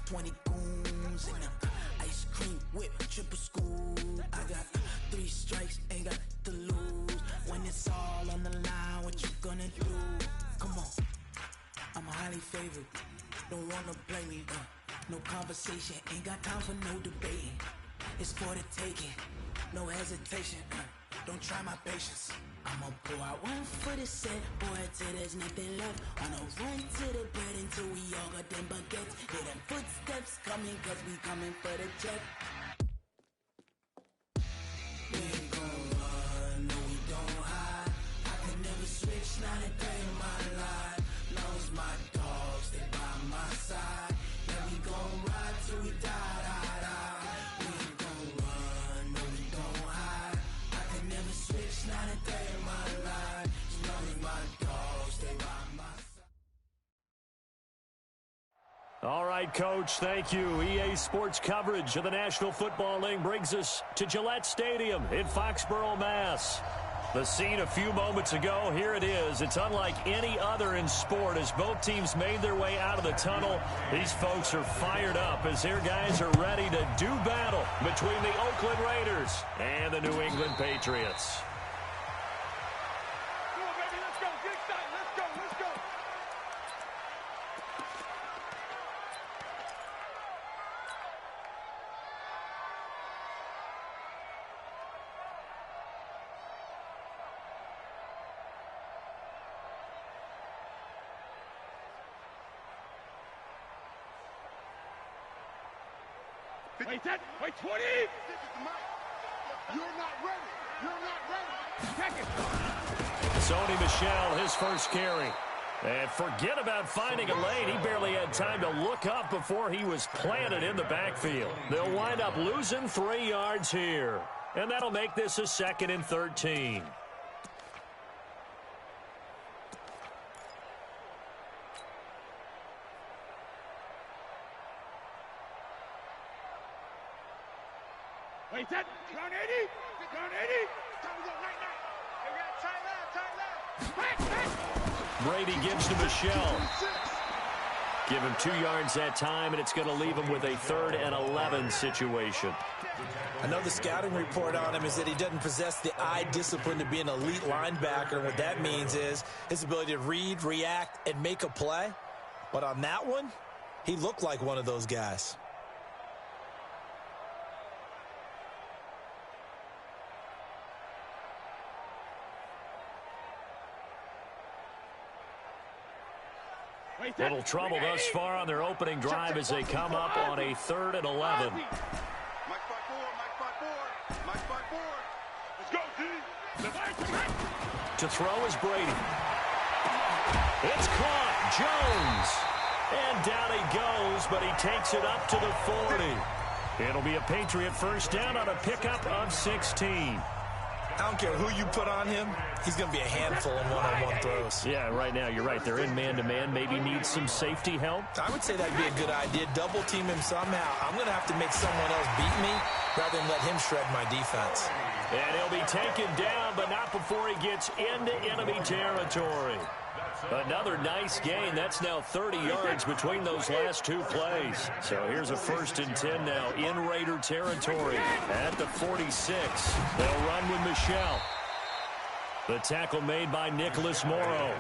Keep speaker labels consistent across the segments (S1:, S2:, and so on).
S1: 20 goons and ice cream whip, triple scoop. I got 3 strikes, ain't got to lose. When it's all on the line, what you gonna do? Come on, I'm highly favored. Don't wanna play me, no conversation, ain't got time for no debating. It's for the taking, no hesitation, don't try my patience. I'ma pour out one for the set, boy, till there's nothing left. On a run to the bread until we all got them baguettes. Hear them footsteps coming, cause we coming for the check. We ain't gon' run, no we don't hide. I can never switch, not a day in my life. Long as my dogs stay by my side. Yeah, we gon' ride till we die, die, die. We ain't gon' run, no we don't hide. I can never switch, not a day in my life. As long as my dogs stay by my side.
S2: All right, Coach, thank you. EA Sports coverage of the National Football League brings us to Gillette Stadium in Foxborough, Mass. The scene a few moments ago, here it is. It's unlike any other in sport as both teams made their way out of the tunnel. These folks are fired up as their guys are ready to do battle between the Oakland Raiders and the New England Patriots.
S3: Wait, 20! You're not ready. You're not ready. Check it.
S2: Sony Michel, his first carry. And forget about finding a lane. He barely had time to look up before he was planted in the backfield. They'll wind up losing 3 yards here. And that'll make this a 2nd and 13.
S3: Wait, that. Down 80. Down 80. Time to go right now. We got tight left.
S2: Brady gives to Michel. Give him 2 yards that time, and it's going to leave him with a 3rd and 11 situation.
S4: I know the scouting report on him is that he doesn't possess the eye discipline to be an elite linebacker. And what that means is his ability to read, react, and make a play. But on that one, he looked like one of those guys.
S2: Little trouble thus far on their opening drive as they come up on a 3rd and 11.
S3: Mike 5-4. Let's go, D.
S2: To throw is Brady. It's caught. Jones. And down he goes, but he takes it up to the 40. It'll be a Patriot first down on a pickup of 16.
S4: I don't care who you put on him, he's going to be a handful in one-on-one throws.
S2: Yeah, right now, you're right. They're in man-to-man. Maybe need some safety help.
S4: I would say that'd be a good idea. Double team him somehow. I'm going to have to make someone else beat me rather than let him shred my defense.
S2: And he'll be taken down, but not before he gets into enemy territory. Another nice gain. That's now 30 yards between those last 2 plays. So here's a 1st and 10 now in Raider territory at the 46. They'll run with Michel. The tackle made by Nicholas Morrow.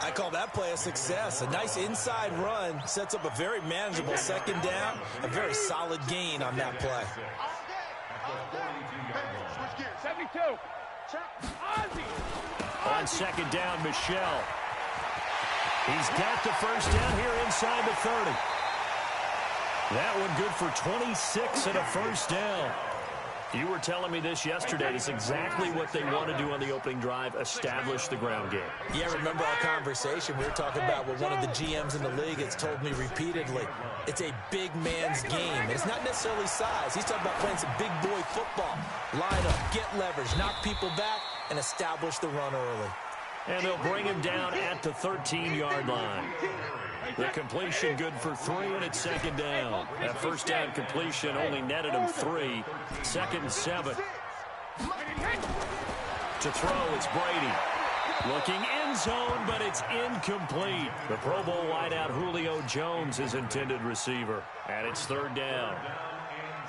S4: I call that play a success. A nice inside run sets up a very manageable 2nd down. A very solid gain on that play.
S3: 72.
S2: On 2nd down, Michel. He's got the first down here inside the 30. That one good for 26 and a first down. You were telling me this yesterday. It's exactly what they want to do on the opening drive, establish the ground game.
S4: Yeah, remember our conversation? We were talking about what one of the GMs in the league has told me repeatedly. It's a big man's game. And it's not necessarily size. He's talking about playing some big boy football. Line up, get leverage, knock people back, and establish the run early.
S2: And they'll bring him down at the 13-yard line. The completion good for 3, and it's 2nd down. That first down completion only netted him 3. 2nd and 7. To throw, it's Brady. Looking end zone, but it's incomplete. The Pro Bowl wideout Julio Jones is intended receiver, and it's third down.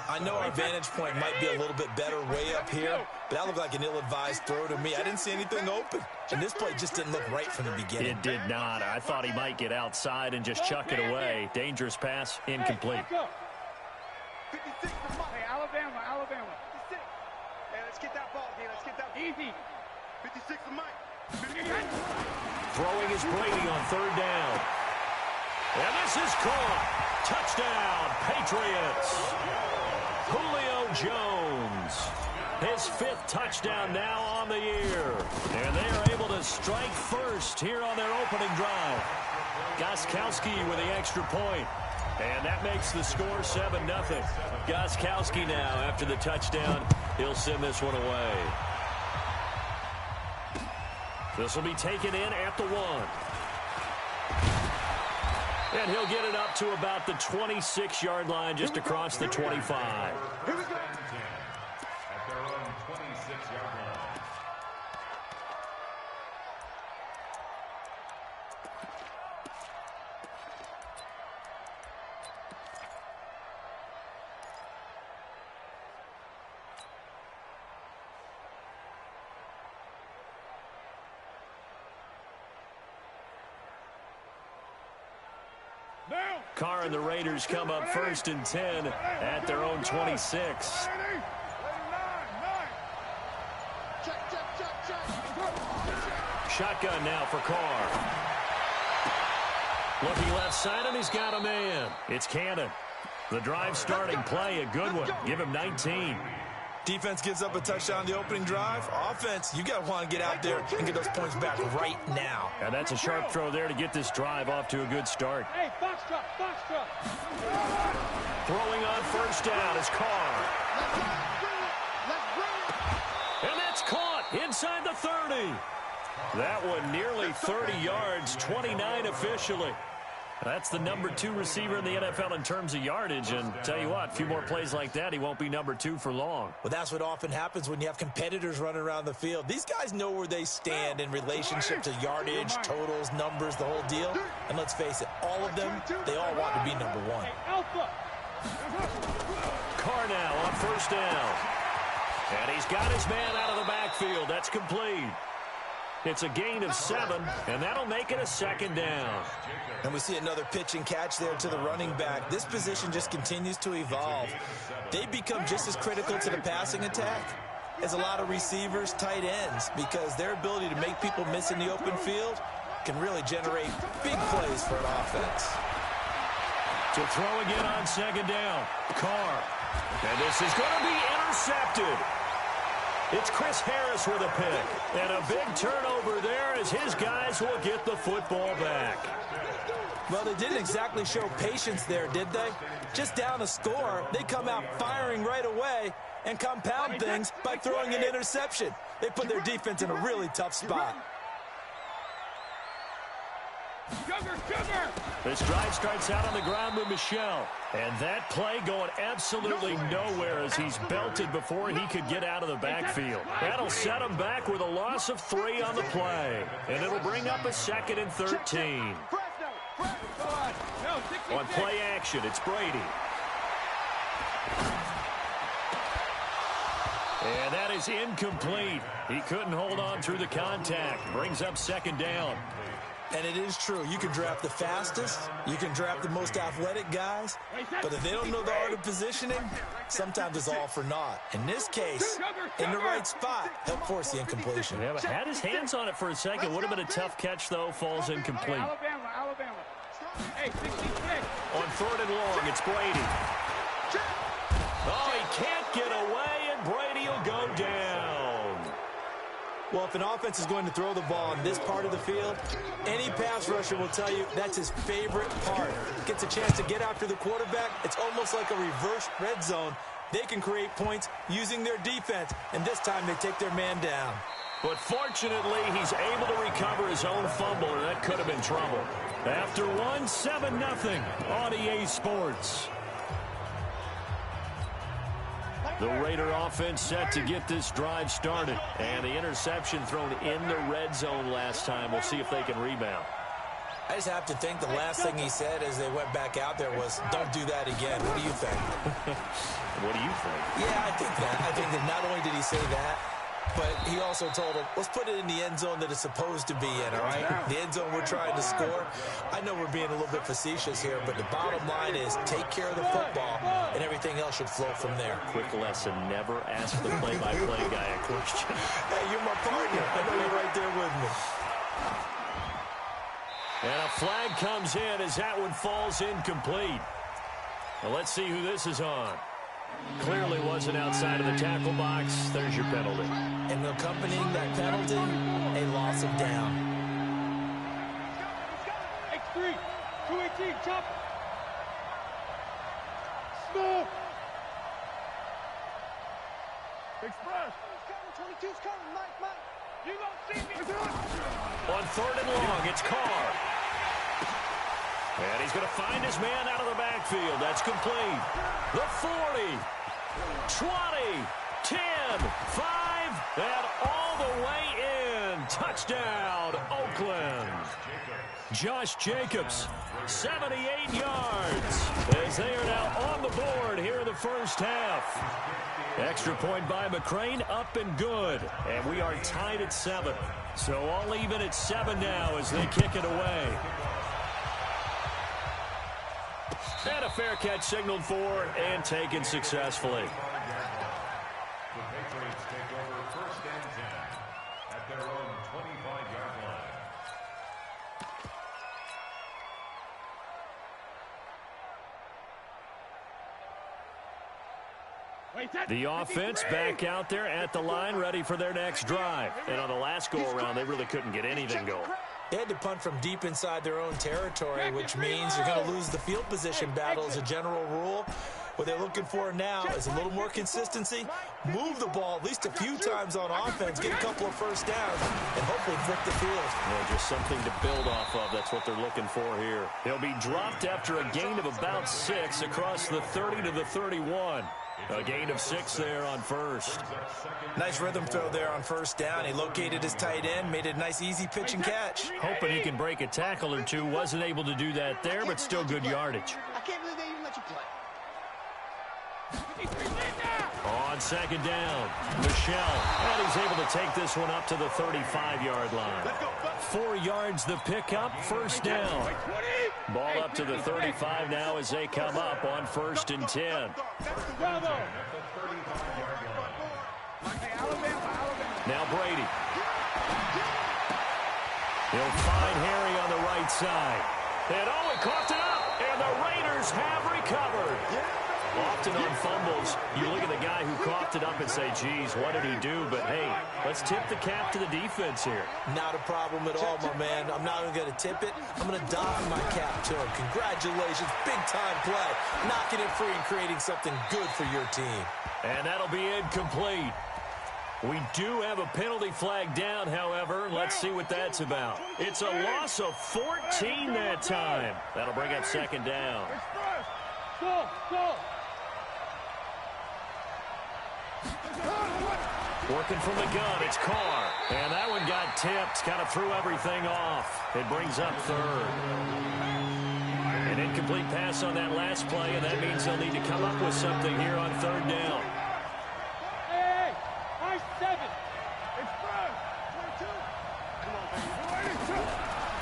S4: I know our vantage point might be a little bit better way up here, but that looked like an ill-advised throw to me. I didn't see anything open, and this play just didn't look right from the beginning.
S2: It did not. I thought he might get outside and just chuck it away. Dangerous pass, incomplete.
S3: 56 to Mike. Hey, Alabama. 56. Hey, let's get that ball, D. Let's get that easy. 56 to Mike. 58.
S2: Throwing is Brady on third down. And this is caught. Touchdown, Patriots. Julio Jones, his 5th touchdown now on the year. And they are able to strike first here on their opening drive. Gostkowski with the extra point. And that makes the score 7-0. Gostkowski now, after the touchdown, he'll send this one away. This will be taken in at the 1. And he'll get it up to about the 26-yard line, just across the 25.
S3: Here we go.
S5: At their own 26-yard line.
S2: Carr and the Raiders come up 1st and 10 at their own 26. Shotgun now for Carr. Looking left side, and he's got a man. It's Cannon. The drive starting play, a good one. Give him 19.
S4: Defense gives up a touchdown the opening drive. Offense, you got to want to get out there and get those points back right now.
S2: And that's a sharp throw there to get this drive off to a good start.
S3: Hey, box truck.
S2: Throwing on first down is Carr.
S3: Let's bring it.
S2: And that's caught inside the 30. That one nearly 30 yards, 29 officially. That's the number 2 receiver in the NFL in terms of yardage. And tell you what, a few more plays like that, he won't be number 2 for long.
S4: Well, that's what often happens when you have competitors running around the field. These guys know where they stand in relationship to yardage, totals, numbers, the whole deal. And let's face it, all of them, they all want to be number 1.
S3: Alpha.
S2: Carr now on first down. And he's got his man out of the backfield. That's complete. It's a gain of 7, and that'll make it a 2nd down.
S4: And we see another pitch and catch there to the running back. This position just continues to evolve. They become just as critical to the passing attack as a lot of receivers, tight ends, because their ability to make people miss in the open field can really generate big plays for an offense.
S2: To throw again on 2nd down, Carr. And this is going to be intercepted. It's Chris Harris with a pick. And a big turnover there as his guys will get the football back.
S4: Well, they didn't exactly show patience there, did they? Just down a score, they come out firing right away and compound things by throwing an interception. They put their defense in a really tough spot.
S3: Sugar.
S2: This drive starts out on the ground with Michel. And that play going absolutely nowhere as he's belted before he could get out of the backfield. That'll set him back with a loss of 3 on the play. And it'll bring up a 2nd and 13. On play action, it's Brady. And that is incomplete. He couldn't hold on through the contact. Brings up 2nd down.
S4: And it is true. You can draft the fastest. You can draft the most athletic guys. But if they don't know the art of positioning, sometimes it's all for naught. In this case, in the right spot, help force the incompletion.
S2: Yeah, but had his hands on it for a second. Would have been a tough catch, though. Falls incomplete.
S3: Alabama. Hey, 66.
S2: On 3rd and long, it's Brady. Oh, he can't get away, and Brady will go down.
S4: Well, if an offense is going to throw the ball in this part of the field, any pass rusher will tell you that's his favorite part. Gets a chance to get after the quarterback. It's almost like a reverse red zone. They can create points using their defense, and this time they take their man down.
S2: But fortunately, he's able to recover his own fumble, or that could have been trouble. After 1, 7-0 on EA Sports. The Raider offense set to get this drive started. And the interception thrown in the red zone last time. We'll see if they can rebound.
S4: I just have to think the last thing he said as they went back out there was, don't do that again. What do you think?
S2: What do you think?
S4: Yeah, I think that. I think that not only did he say that, but he also told him, let's put it in the end zone that it's supposed to be in, all right? The end zone we're trying to score. I know we're being a little bit facetious here, but the bottom line is take care of the football, and everything else should flow from there.
S2: Quick lesson, never ask the play-by-play guy a question.
S4: Hey, you're my partner. I know you're right there with me.
S2: And a flag comes in as that one falls incomplete. Now let's see who this is on. Clearly wasn't outside of the tackle box. There's your penalty.
S4: And accompanying that penalty, a loss of down.
S3: X3, 218, chop. Smoke. Express. 22's coming, Mike. You don't see me.
S2: On 3rd and long, it's Carr. And he's going to find his man out of the backfield. That's complete. The 40, 20, 10, 5, and all the way in. Touchdown, Oakland. Josh Jacobs, 78 yards, as they are now on the board here in the first half. Extra point by McCrane, up and good. And we are tied at 7. So all even at 7 now as they kick it away. And a fair catch signaled for and taken successfully.
S5: The Patriots take over 1st and 10 at their own 25-yard line.
S2: The offense back out there at the line, ready for their next drive. And on the last go-around, they really couldn't get anything going.
S4: They had to punt from deep inside their own territory, which means you're going to lose the field position battle as a general rule. What they're looking for now is a little more consistency, move the ball at least a few times on offense, get a couple of first downs, and hopefully flip the field.
S2: Well, just something to build off of. That's what they're looking for here. He'll be dropped after a gain of about 6 across the 30 to the 31. A gain of 6 there on first.
S4: Nice rhythm throw there on first down. He located his tight end, made it a nice easy pitch and catch.
S2: Hoping he can break a tackle or two. Wasn't able to do that there, but still good yardage.
S3: I can't believe they even let you play.
S2: On 2nd down, Michelle. And he's able to take this one up to the 35-yard line. 4 yards the pickup, first down. Ball up to the 35 now as they come up on 1st and 10. Now Brady. He'll find Harry on the right side. And oh, he coughed it up, and the Raiders have recovered. Often on fumbles, you look at the guy who coughed it up and say, geez, what did he do? But, hey, let's tip the cap to the defense here.
S4: Not a problem at all, my man. I'm not even going to tip it. I'm going to doff my cap to him. Congratulations. Big-time play. Knocking it free and creating something good for your team.
S2: And that'll be incomplete. We do have a penalty flag down, however. Let's see what that's about. It's a loss of 14 that time. That'll bring up 2nd down.
S3: Go.
S2: Working from the gun, it's Carr. And that one got tipped, kind of threw everything off. It brings up 3rd. An incomplete pass on that last play, and that means they'll need to come up with something here on 3rd down.
S3: Hey, nice 7. Express. 22. Come on, baby.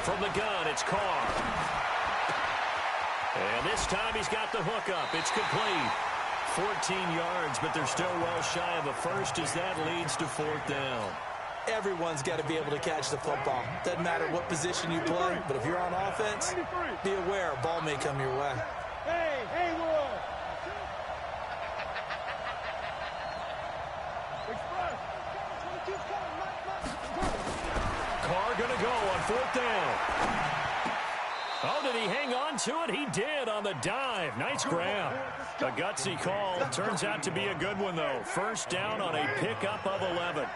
S2: From the gun, it's Carr. And this time he's got the hook up. It's complete. 14 yards, but they're still well shy of a first as that leads to 4th down.
S4: Everyone's got to be able to catch the football. Doesn't matter what position you play, but if you're on offense, be aware a ball may come your way.
S3: Hey, Will. Express.
S2: Carr going to go on 4th down. Oh, did he hang on to it? He did on the dive. Nice grab. A gutsy call. Turns out to be a good one, though. 1st down on a pickup of 11.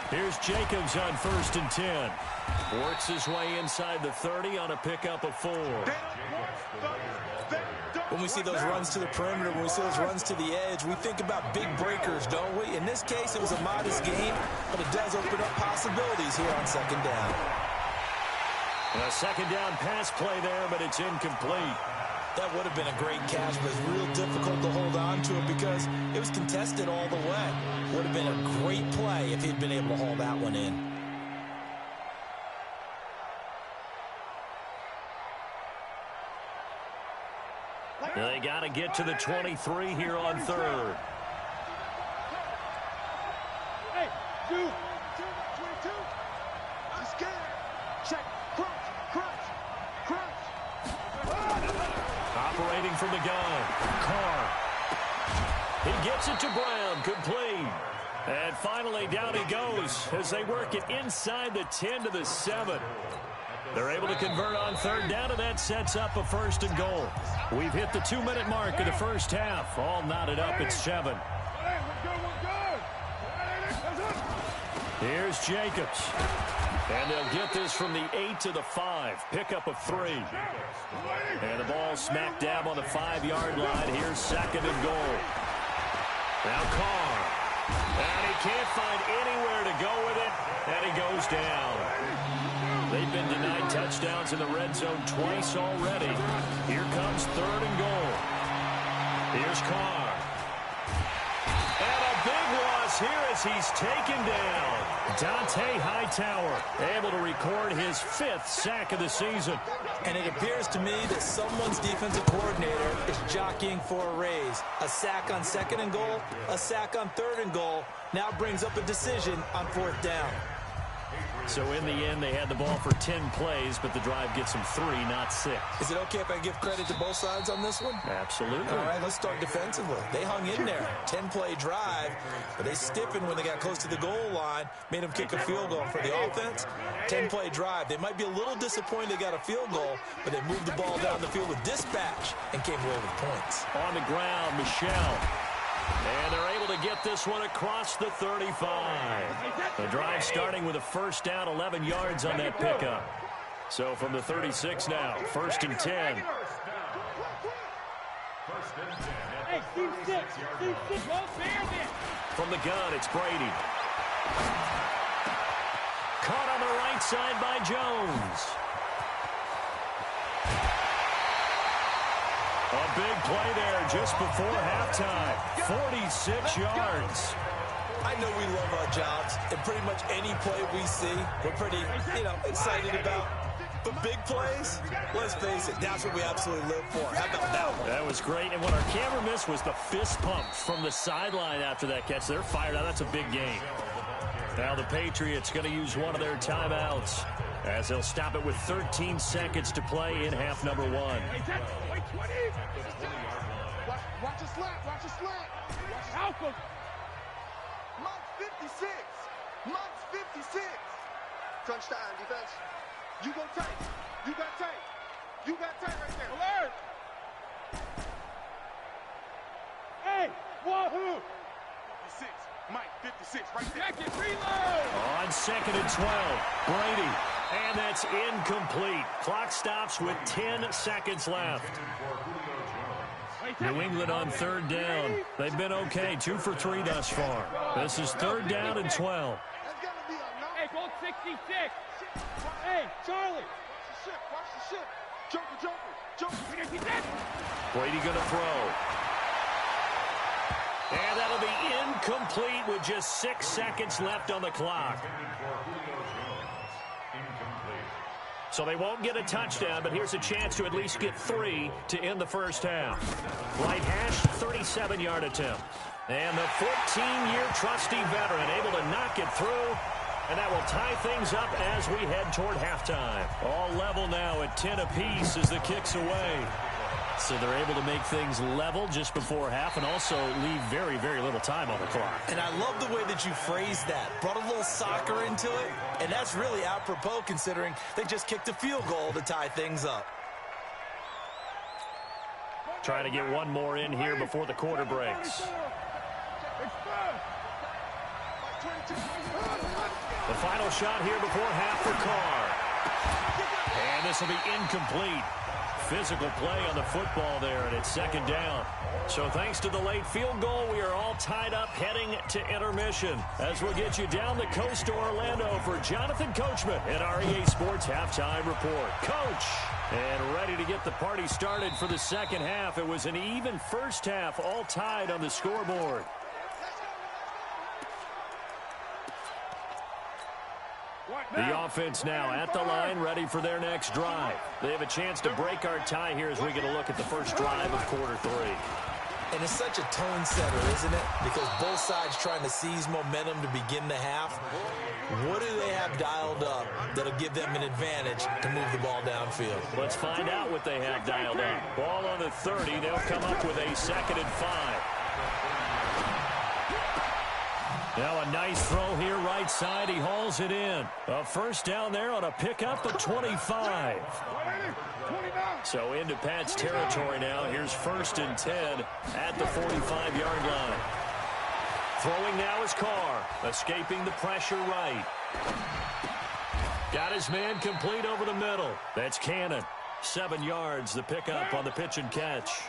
S2: Here's Jacobs on 1st and 10. Works his way inside the 30 on a pickup of 4.
S4: When we see those runs to the perimeter, when we see those runs to the edge, we think about big breakers, don't we? In this case, it was a modest game, but it does open up possibilities here on second down.
S2: A second down pass play there, but it's incomplete.
S4: That would have been a great catch, but it's real difficult to hold on to it because it was contested all the way. Would have been a great play if he'd been able to haul that one in.
S2: They got to get to the 23 here on third.
S3: Hey, 22. I'm scared. Check. Crunch.
S2: Operating from the gun. Carr. He gets it to Brown. Complete. And finally, down he goes as they work it inside the 10 to the 7. They're able to convert on third down, and that sets up a 1st and goal. We've hit the 2-minute mark of the first half. All knotted up at 7. Here's Jacobs. And they'll get this from the 8 to the 5. Pickup of 3. And the ball smack dab on the 5-yard line. Here's 2nd and goal. Now Carr. And he can't find anywhere to go with it. And he goes down. They've been denied touchdowns in the red zone twice already. Here comes 3rd and goal. Here's Carr. And a big loss here as he's taken down. Dante Hightower able to record his 5th sack of the season.
S4: And it appears to me that someone's defensive coordinator is jockeying for a raise. A sack on 2nd and goal, a sack on 3rd and goal, now brings up a decision on 4th down.
S2: So in the end, they had the ball for 10 plays, but the drive gets them 3, not 6.
S4: Is it okay if I give credit to both sides on this one?
S2: Absolutely.
S4: All right, let's start defensively. They hung in there. 10-play drive, but they stiffened when they got close to the goal line, made them kick a field goal. For the offense, 10-play drive. They might be a little disappointed they got a field goal, but they moved the ball down the field with dispatch and came away with points.
S2: On the ground, Michel. And they're able to get this one across the 35. The drive starting with a 1st down, 11 yards on that pickup. So from the 36 now, 1st and 10.
S3: Hey, Steve 6.
S2: From the gun, it's Brady. Caught on the right side by Jones. A big play there just before halftime. 46 yards.
S4: I know we love our jobs, and pretty much any play we see, we're pretty, excited about. But big plays, let's face it, that's what we absolutely live for. How about that one?
S2: That was great, and what our camera missed was the fist pump from the sideline after that catch. They're fired out. That's a big game. Now the Patriots going to use one of their timeouts as they'll stop it with 13 seconds to play in half number 1.
S3: Watch a slant. Watch Malcolm. Month 56. Month 56. Crunch time, defense. You go tight. You got tight. You got tight right there. Alert. Hey, wahoo. 56. Mike, 56 right there. Jacket, reload.
S2: On 2nd and 12, Brady. And that's incomplete. Clock stops with 10 seconds left. New England on 3rd down. They've been okay, 2 for 3 thus far. This is 3rd down and 12.
S3: Hey, goal 66. Hey, Charlie. Watch the ship. Joker.
S2: Brady going to throw. And that'll be incomplete with just 6 seconds left on the clock. So they won't get a touchdown, but here's a chance to at least get 3 to end the first half. Right hash, 37-yard attempt. And the 14-year trusty veteran able to knock it through. And that will tie things up as we head toward halftime. All level now at 10 apiece as the kick's away. So they're able to make things level just before half and also leave very, very little time on the clock.
S4: And I love the way that you phrased that. Brought a little soccer into it, and that's really apropos considering they just kicked a field goal to tie things up.
S2: Trying to get one more in here before the quarter breaks. The final shot here before half for Carr. And this will be incomplete. physical play on the football there, and it's second down. So thanks to the late field goal, we are all tied up heading to intermission. As we'll get you down the coast to Orlando for Jonathan Coachman at our EA Sports Halftime Report. Coach, and ready to get the party started for the second half. It was an even first half, all tied on the scoreboard. The offense now at the line, ready for their next drive. They have a chance to break our tie here as we get a look at the first drive of quarter three.
S4: And it's such a tone setter, isn't it? Because both sides trying to seize momentum to begin the half. What do they have dialed up that'll give them an advantage to move the ball downfield?
S2: Let's find out what they have dialed up. Ball on the 30. They'll come up with a 2nd and 5. Now a nice throw here right side. He hauls it in. A first down there on a pickup at 25. So into Pat's territory now. Here's 1st and 10 at the 45-yard line. Throwing now is Carr. Escaping the pressure right. Got his man complete over the middle. That's Cannon. 7 yards, the pickup on the pitch and catch.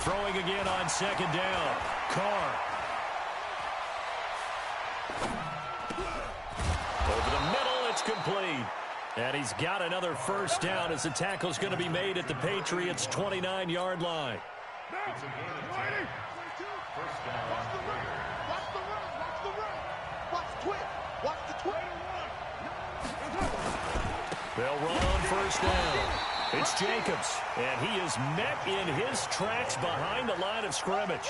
S2: Throwing again on 2nd down. Carr. Over the middle, it's complete. And he's got another first down as the tackle's going to be made at the Patriots' 29-yard line. They'll run on first down. It's Jacobs, and he is met in his tracks behind the line of scrimmage.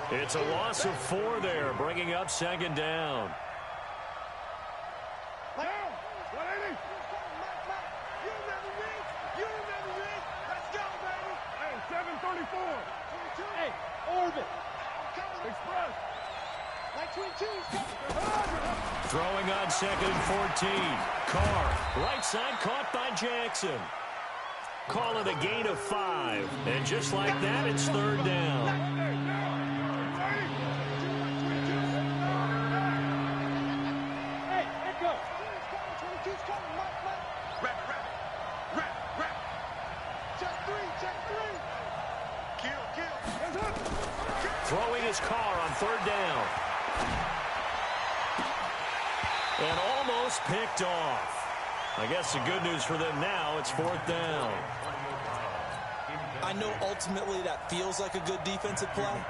S2: It's a loss of 4 there, bringing up 2nd down. Throwing on 2nd and 14. Carr, right side, caught by Jackson. Call it a gain of 5. And just like that, it's 3rd down. Throwing his Carr on 3rd down. And almost picked off. I guess the good news for them now, it's 4th down.
S4: I know ultimately that feels like a good defensive play,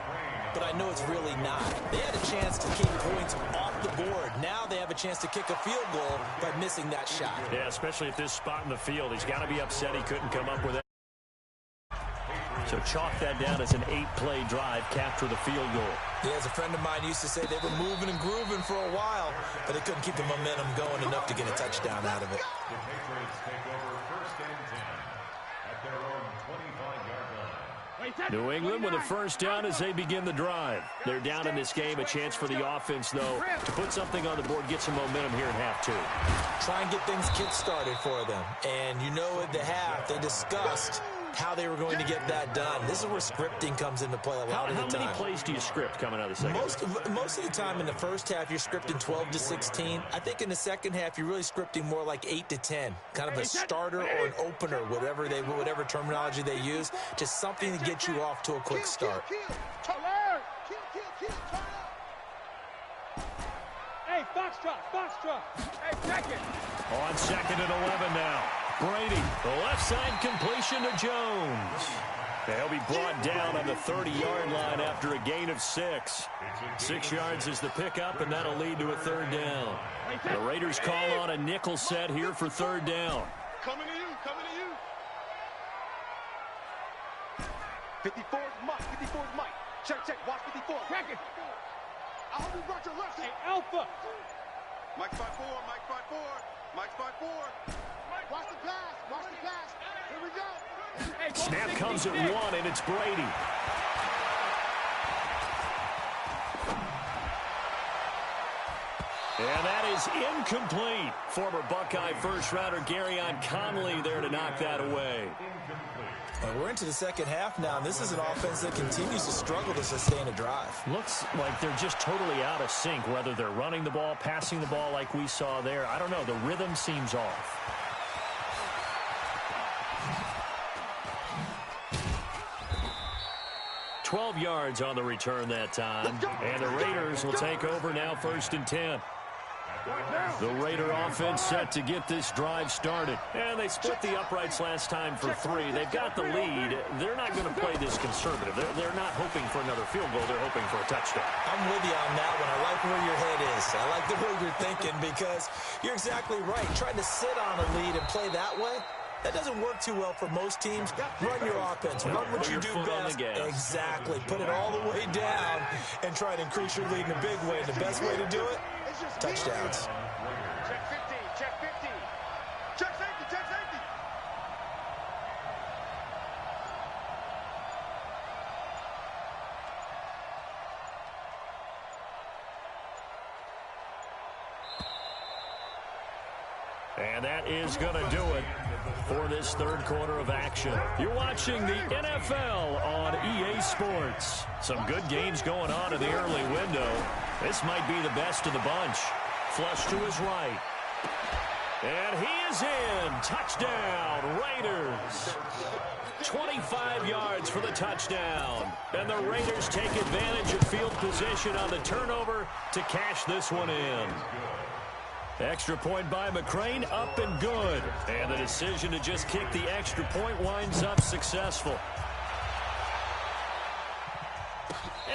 S4: but I know it's really not. They had a chance to keep points off the board. Now they have a chance to kick a field goal by missing that shot.
S2: Yeah, especially at this spot in the field. He's got to be upset he couldn't come up with it. So chalk that down as an 8-play drive, capture the field goal.
S4: Yeah, as a friend of mine used to say, they were moving and grooving for a while, but they couldn't keep the momentum going enough to get a touchdown out of it.
S5: The Patriots take over 1st and 10 at their own 25-yard line.
S2: New England with a first down as they begin the drive. They're down in this game. A chance for the offense, though, to put something on the board, get some momentum here in half 2.
S4: Try and get things kick-started for them. And you know at the half, they discussed how they were going to get that done. This is where scripting comes into play a lot of the time.
S2: How many plays do you script coming out of the second half?
S4: Most of the time in the first half, you're scripting 12 to 16. I think in the second half, you're really scripting more like 8 to 10. Kind of a starter or an opener, whatever terminology they use. Just something to get you off to a quick start.
S6: Hey, Foxtrot. Hey, second.
S2: On 2nd and 11 now. Brady, the left side completion to Jones. They'll be brought down on the 30-yard line after a gain of 6. 6 yards is the pickup, and that'll lead to a 3rd down. The Raiders call on a nickel set here for 3rd down.
S3: Coming to you. 54 is Mike. Check. Watch 54.
S6: Crack it.
S3: I hope you brought your left side.
S6: Hey, Alpha.
S3: Mike's 5-4. Watch the pass. Here we go.
S6: Hey,
S2: Snap comes at 1, and it's Brady. And that is incomplete. Former Buckeye first-rounder Garyon Conley there to knock that away.
S4: We're into the second half now, and this is an offense that continues to struggle to sustain a drive.
S2: Looks like they're just totally out of sync, whether they're running the ball, passing the ball like we saw there. I don't know. The rhythm seems off. $12 yards on the return that time. And the Raiders will take over now, 1st and 10. The Raider offense set to get this drive started. And they split the uprights last time for 3. They've got the lead. They're not going to play this conservative. They're not hoping for another field goal. They're hoping for a touchdown.
S4: I'm with you on that one. I like where your head is. I like the way you're thinking because you're exactly right. Trying to sit on a lead and play that way, that doesn't work too well for most teams. Run your offense. Run what you do best. Exactly. Put it all the way down and try to increase your lead in a big way. And the best way to do it, touchdowns.
S3: Check 50, check 50. Check safety, check safety.
S2: And that is going to do it for this third quarter of action. You're watching the NFL on EA Sports. Some good games going on in the early window. This might be the best of the bunch. Flush to his right. And he is in. Touchdown, Raiders. 25 yards for the touchdown. And the Raiders take advantage of field position on the turnover to cash this one in. Extra point by McCrane, up and good. And the decision to just kick the extra point winds up successful.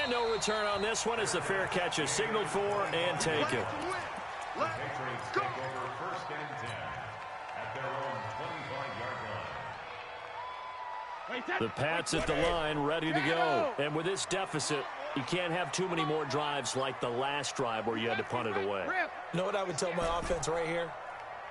S2: And no return on this one as the fair catch is signaled for and taken.
S5: The Patriots take over 1st and 10 at their own 25-yard line.
S2: The Pats at the line, ready to go. And with this deficit, you can't have too many more drives like the last drive where you had to punt it away.
S4: You know what I would tell my offense right here?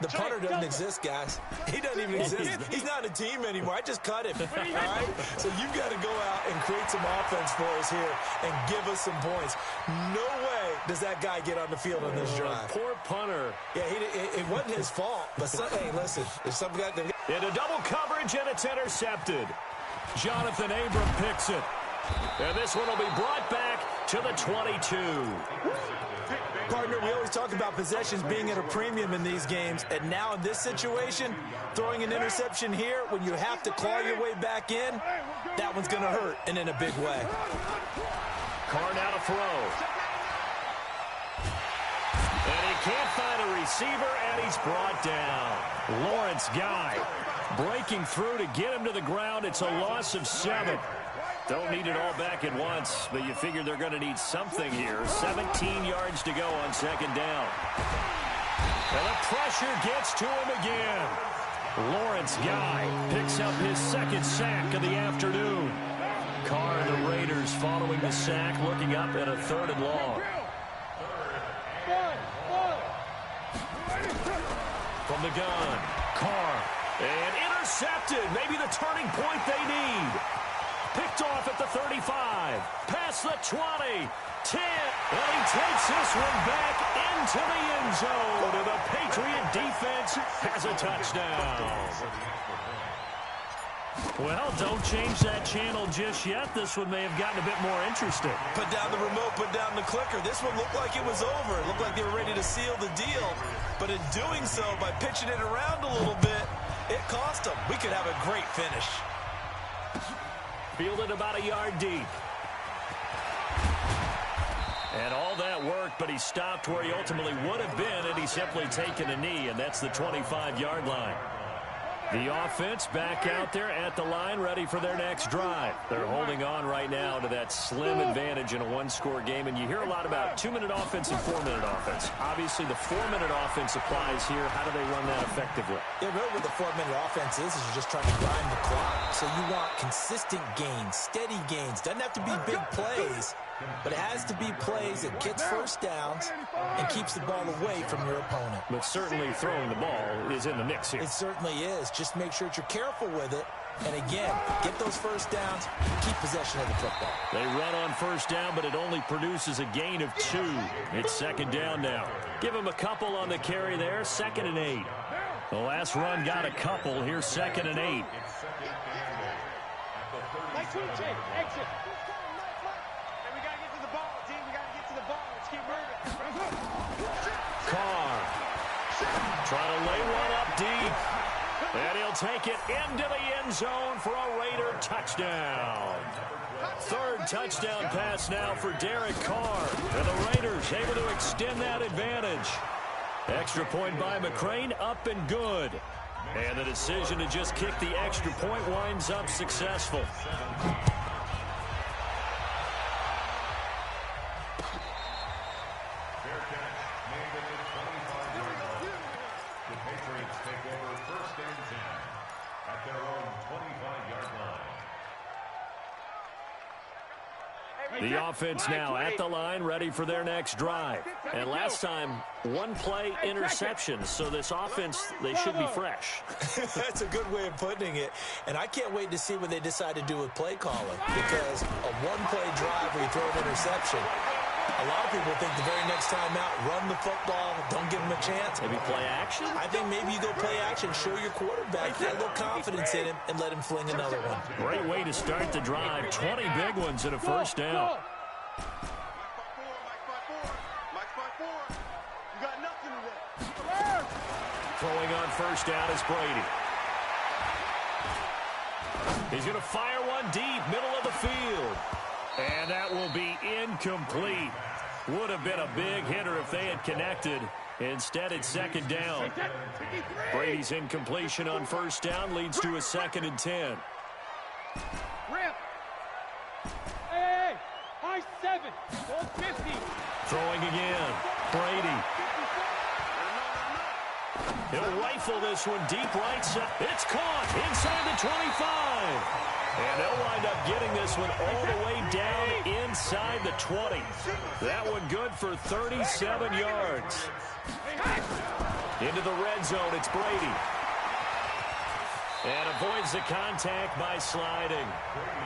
S4: The punter doesn't exist, guys. He doesn't even exist. He's not a team anymore. I just cut him. All right? So you've got to go out and create some offense for us here and give us some points. No way does that guy get on the field on this drive.
S2: Poor punter.
S4: Yeah, it wasn't his fault. But, hey, listen, there's some guy that...
S2: Into double coverage, and it's intercepted. Jonathan Abram picks it. And this one will be brought back to the 22.
S4: Partner, we always talk about possessions being at a premium in these games, and now in this situation, throwing an interception here when you have to claw your way back in, that one's going to hurt, and in a big way.
S2: Carr now to throw. And he can't find a receiver, and he's brought down. Lawrence Guy breaking through to get him to the ground. It's a loss of 7. Don't need it all back at once, but you figure they're going to need something here. 17 yards to go on 2nd down. And the pressure gets to him again. Lawrence Guy picks up his 2nd sack of the afternoon. Carr and the Raiders following the sack, looking up at a 3rd and long. From the gun, Carr, and intercepted. Maybe the turning point they need. Picked off at the 35, past the 20, 10, and he takes this one back into the end zone, and the Patriot defense has a touchdown. Well, don't change that channel just yet. This one may have gotten a bit more interesting.
S4: Put down the remote, put down the clicker. This one looked like it was over. It looked like they were ready to seal the deal, but in doing so, by pitching it around a little bit, it cost them. We could have a great finish.
S2: Fielded about a yard deep. And all that worked, but he stopped where he ultimately would have been, and he's simply taken a knee, and that's the 25-yard line. The offense back out there at the line, ready for their next drive. They're holding on right now to that slim advantage in a one-score game, and you hear a lot about 2-minute offense and 4-minute offense. Obviously, the 4-minute offense applies here. How do they run that effectively?
S4: Yeah, really what the 4-minute offense is you're just trying to grind the clock. So you want consistent gains, steady gains. Doesn't have to be big plays, but it has to be plays that gets first downs and keeps the ball away from your opponent.
S2: But certainly throwing the ball is in the mix here.
S4: It certainly is. Just make sure that you're careful with it. And again, get those first downs, keep possession of the football.
S2: They run on first down, but it only produces a gain of 2. It's 2nd down now. Give him a couple on the carry there, 2nd and 8. The last run got a couple. Here's 2nd and 8.
S6: Exit. And we got to get to the ball, team. We got to get to the ball. Let's keep moving.
S2: Carr trying to lay one up deep. And he'll take it into the end zone for a Raider touchdown. 3rd touchdown pass now for Derek Carr. And the Raiders able to extend that advantage. Extra point by McCrane, up and good. And the decision to just kick the extra point winds up successful.
S5: Fair catch, made at the 25-yard line. The Patriots take over 1st and 10 at their own 25-yard line.
S2: The offense now at the line, ready for their next drive. And last time, 1-play interception. So this offense, they should be fresh.
S4: That's a good way of putting it. And I can't wait to see what they decide to do with play calling. Because a 1-play drive where you throw an interception, a lot of people think the very next time out, run the football, don't give them a chance.
S2: Maybe play action?
S4: I think maybe you go play action, show your quarterback, get a little confidence in him, and let him fling another one.
S2: Great way to start the drive. 20 big ones and a first down.
S3: You got nothing today.
S2: Throwing on first down is Brady. He's going to fire one deep, middle of the field. And that will be incomplete. Would have been a big hitter if they had connected. Instead, it's 2nd down. Brady's incompletion on first down leads to a 2nd and 10.
S6: Rip. Hey, high 7. Ball 50.
S2: Throwing again. Brady. He'll rifle this one deep right side. It's caught inside the 25. And they'll wind up getting this one all the way down inside the 20. That one good for 37 yards. Into the red zone, it's Brady. And avoids the contact by sliding.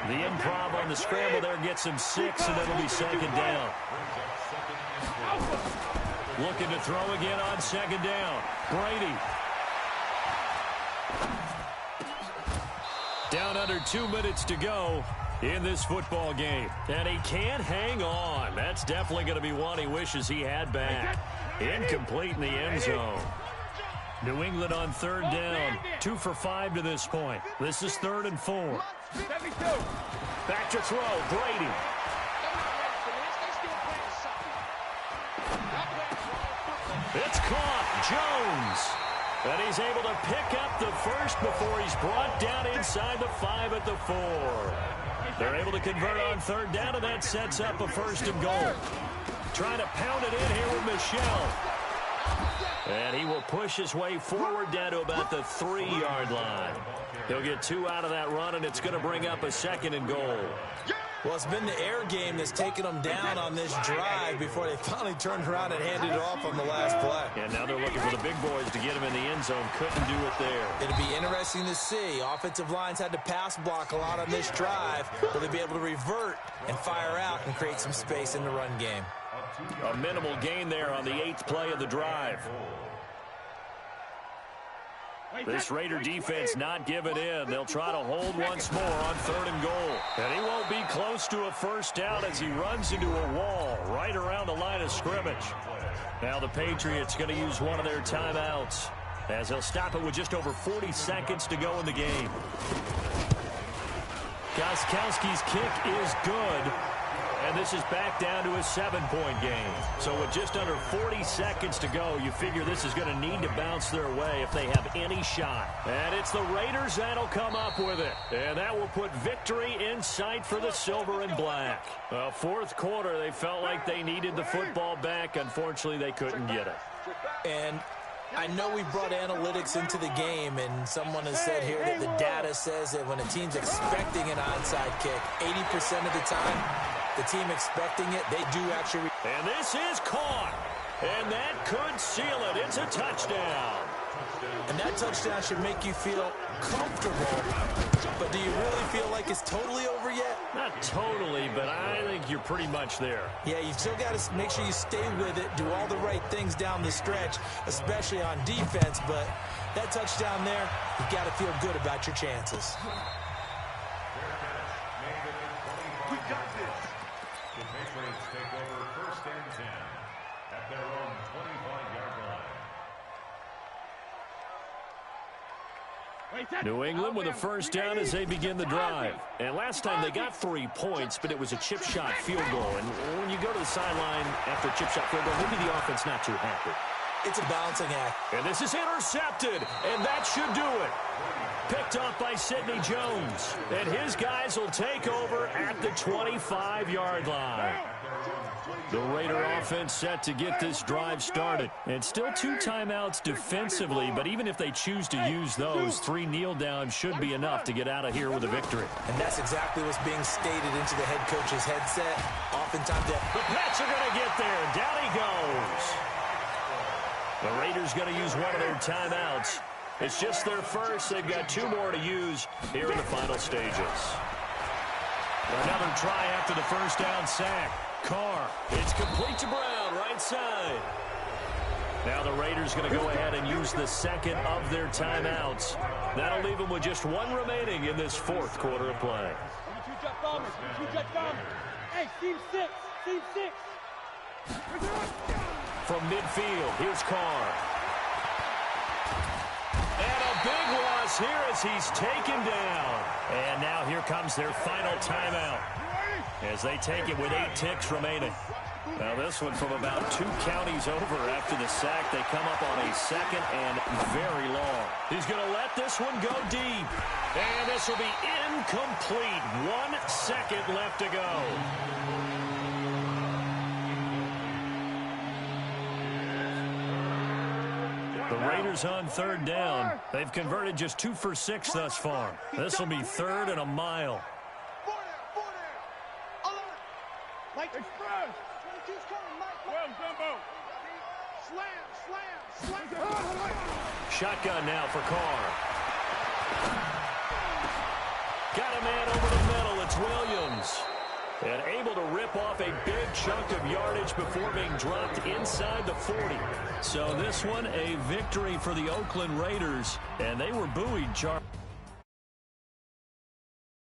S2: The improv on the scramble there gets him 6, and it'll be 2nd down. Looking to throw again on 2nd down. Brady. Down under 2 minutes to go in this football game. And he can't hang on. That's definitely going to be one he wishes he had back. Incomplete in the end zone. New England on 3rd down. 2 for 5 to this point. This is 3rd and 4. Back to throw. Brady. It's caught. Jones. And he's able to pick up the first before he's brought down inside the 5 at the 4. They're able to convert on 3rd down, and that sets up a 1st and goal. Trying to pound it in here with Michel. And he will push his way forward down to about the 3-yard line. He'll get 2 out of that run, and it's going to bring up a 2nd and goal.
S4: Well, it's been the air game that's taken them down on this drive before they finally turned around and handed it off on the last play.
S2: And now they're looking for the big boys to get him in the end zone. Couldn't do it there.
S4: It'll be interesting to see. Offensive lines had to pass block a lot on this drive. Will they be able to revert and fire out and create some space in the run game?
S2: A minimal gain there on the 8th play of the drive. This Raider defense not giving in. They'll try to hold once more on 3rd and goal. And he won't be close to a first down as he runs into a wall right around the line of scrimmage. Now the Patriots going to use one of their timeouts as they'll stop it with just over 40 seconds to go in the game. Gostkowski's kick is good. And this is back down to a 7-point game. So with just under 40 seconds to go, you figure this is going to need to bounce their way if they have any shot. And it's the Raiders that'll come up with it. And that will put victory in sight for the silver and black. Fourth quarter, they felt like they needed the football back. Unfortunately, they couldn't get it.
S4: And I know we brought analytics into the game, and someone has said here that the data says that when a team's expecting an onside kick, 80% of the time, the team expecting it, they do actually.
S2: And this is caught. And that could seal it. It's a touchdown.
S4: And that touchdown should make you feel comfortable. But do you really feel like it's totally over yet?
S2: Not totally, but I think you're pretty much there.
S4: Yeah, you've still got to make sure you stay with it, do all the right things down the stretch, especially on defense. But that touchdown there, you've got to feel good about your chances.
S3: We got this.
S5: The Patriots take over 1st and 10 at their own 25-yard line.
S2: New England with a first down as they begin the drive. And last time they got 3 points, but it was a chip shot field goal. And when you go to the sideline after a chip shot field goal, maybe the offense not too happy.
S4: It's a balancing act.
S2: And this is intercepted, and that should do it. Picked off by Sidney Jones. And his guys will take over at the 25-yard line. The Raider offense set to get this drive started. And still 2 timeouts defensively, but even if they choose to use those, 3 kneel downs should be enough to get out of here with a victory.
S4: And that's exactly what's being stated into the head coach's headset. Oftentimes
S2: the Pats are going to get there. Down he goes. The Raiders going to use one of their timeouts. It's just their first. They've got 2 more to use here in the final stages. Another try after the first down sack. Carr. It's complete to Brown, right side. Now the Raiders going to go ahead and use the second of their timeouts. That'll leave them with just 1 remaining in this 4th quarter of play.
S6: Hey, team 6. Team 6.
S2: From midfield, here's Carr. And a big loss here as he's taken down. And now here comes their final timeout as they take it with 8 ticks remaining. Now this one from about 2 counties over after the sack. They come up on a 2nd and very long. He's going to let this one go deep. And this will be incomplete. 1 second left to go. The Raiders on 3rd down. They've converted just 2 for 6 thus far. This will be 3rd and a mile.
S6: Mike Express. 22's coming, Mike. Well, Jumbo. Slam.
S2: Shotgun now for Carr. Got a man over the middle. It's Williams. And able to rip off a big chunk of yardage before being dropped inside the 40. So this one, a victory for the Oakland Raiders. And they were buoyed, Charles.